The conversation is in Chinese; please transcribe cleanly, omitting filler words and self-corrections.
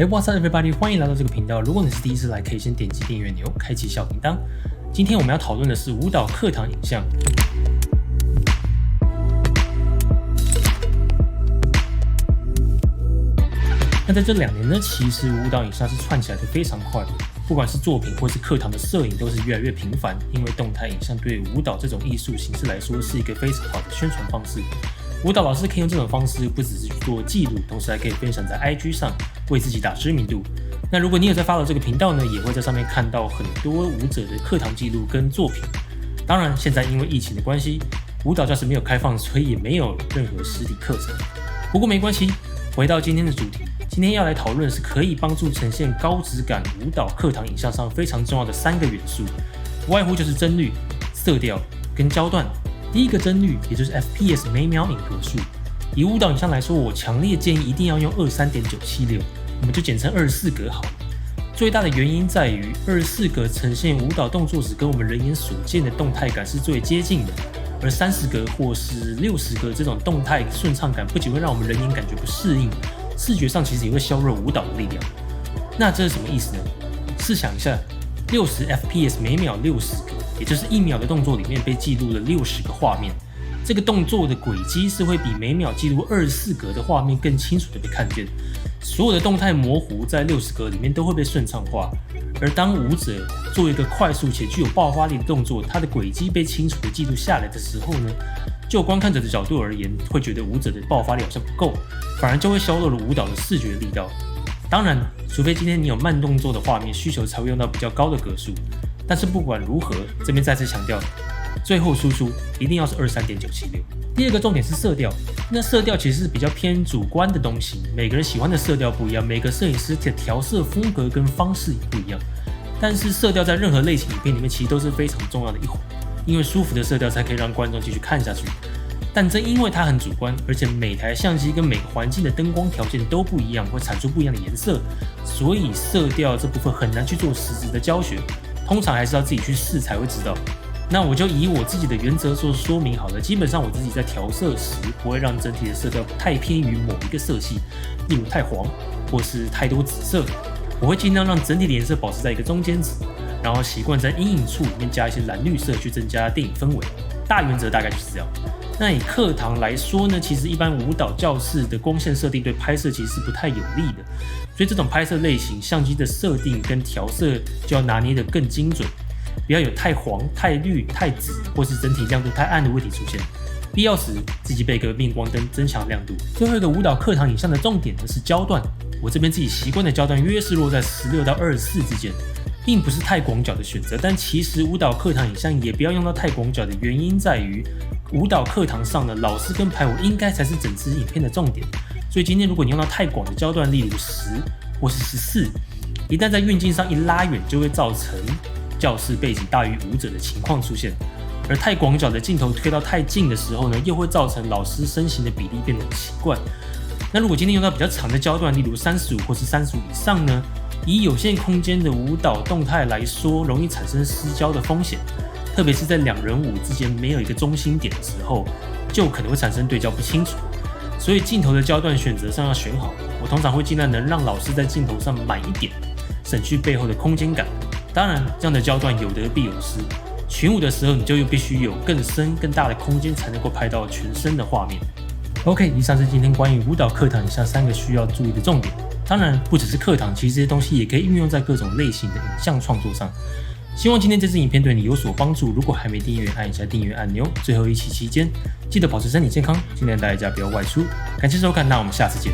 Hey, what's up, everybody？ 欢迎来到这个频道。如果你是第一次来，可以先点击订阅钮，开启小铃铛。今天我们要讨论的是舞蹈课堂影像。那在这2年呢，其实舞蹈影像是串起来的非常快，不管是作品或是课堂的摄影，都是越来越频繁。因为动态影像对舞蹈这种艺术形式来说，是一个非常好的宣传方式。舞蹈老师可以用这种方式，不只是去做记录，同时还可以分享在 IG 上，为自己打知名度。那如果你有在 follow 这个频道呢，也会在上面看到很多舞者的课堂记录跟作品。当然，现在因为疫情的关系，舞蹈教室没有开放，所以也没有任何实体课程。不过没关系，回到今天的主题，今天要来讨论的是可以帮助呈现高质感舞蹈课堂影像上非常重要的3个元素，不外乎就是帧率、色调跟焦段。第一个帧率，也就是 FPS 每秒影格数。以舞蹈影像来说，我强烈建议一定要用23.976，我们就简称24格好了。最大的原因在于24格呈现舞蹈动作时跟我们人眼所见的动态感是最接近的，而30格或是60格这种动态顺畅感不仅会让我们人眼感觉不适应，视觉上其实也会削弱舞蹈的力量。那这是什么意思呢？试想一下，60 FPS 每秒60格，也就是1秒的动作里面被记录了60个画面。这个动作的轨迹是会比每秒记录24格的画面更清楚的被看见，所有的动态模糊在60格里面都会被顺畅化。而当舞者做一个快速且具有爆发力的动作，它的轨迹被清楚的记录下来的时候呢，就观看者的角度而言，会觉得舞者的爆发力好像不够，反而就会削弱了舞蹈的视觉力道。当然，除非今天你有慢动作的画面需求，才会用到比较高的格数。但是不管如何，这边再次强调，最后输出一定要是23.976。第二个重点是色调，那色调其实是比较偏主观的东西，每个人喜欢的色调不一样，每个摄影师的调色风格跟方式也不一样。但是色调在任何类型影片里面其实都是非常重要的一环，因为舒服的色调才可以让观众继续看下去。但正因为它很主观，而且每台相机跟每个环境的灯光条件都不一样，会产出不一样的颜色，所以色调这部分很难去做实质的教学，通常还是要自己去试才会知道。那我就以我自己的原则做说明好了，基本上我自己在调色时不会让整体的色调太偏于某一个色系，例如太黄或是太多紫色，我会尽量让整体的颜色保持在一个中间值，然后习惯在阴影处里面加一些蓝绿色去增加电影氛围。大原则大概就是这样。那以课堂来说呢，其实一般舞蹈教室的光线设定对拍摄其实是不太有利的，所以这种拍摄类型，相机的设定跟调色就要拿捏得更精准，不要有太黄、太绿、太紫，或是整体亮度太暗的问题出现。必要时自己备个面光灯增强亮度。最后一个舞蹈课堂影像的重点呢是焦段，我这边自己习惯的焦段约是落在16到24之间，并不是太广角的选择。但其实舞蹈课堂影像也不要用到太广角的原因在于，舞蹈课堂上呢，老师跟排舞应该才是整支影片的重点。所以今天如果你用到太广的焦段，例如10或是14，一旦在运镜上一拉远，就会造成教室背景大于舞者的情况出现。而太广角的镜头推到太近的时候呢，又会造成老师身形的比例变得很奇怪。那如果今天用到比较长的焦段，例如35或是35以上呢，以有限空间的舞蹈动态来说，容易产生失焦的风险，特别是在2人舞之间没有一个中心点的时候，就可能会产生对焦不清楚。所以镜头的焦段选择上要选好，我通常会尽量能让老师在镜头上满一点，省去背后的空间感。当然，这样的焦段有得必有失，群舞的时候你就又必须有更深更大的空间才能够拍到全身的画面。OK， 以上是今天关于舞蹈课堂以下3个需要注意的重点。当然，不只是课堂，其实这些东西也可以运用在各种类型的影像创作上。希望今天这支影片对你有所帮助。如果还没订阅，按一下订阅按钮。最后1期期间，记得保持身体健康，尽量大家不要外出。感谢收看，那我们下次见。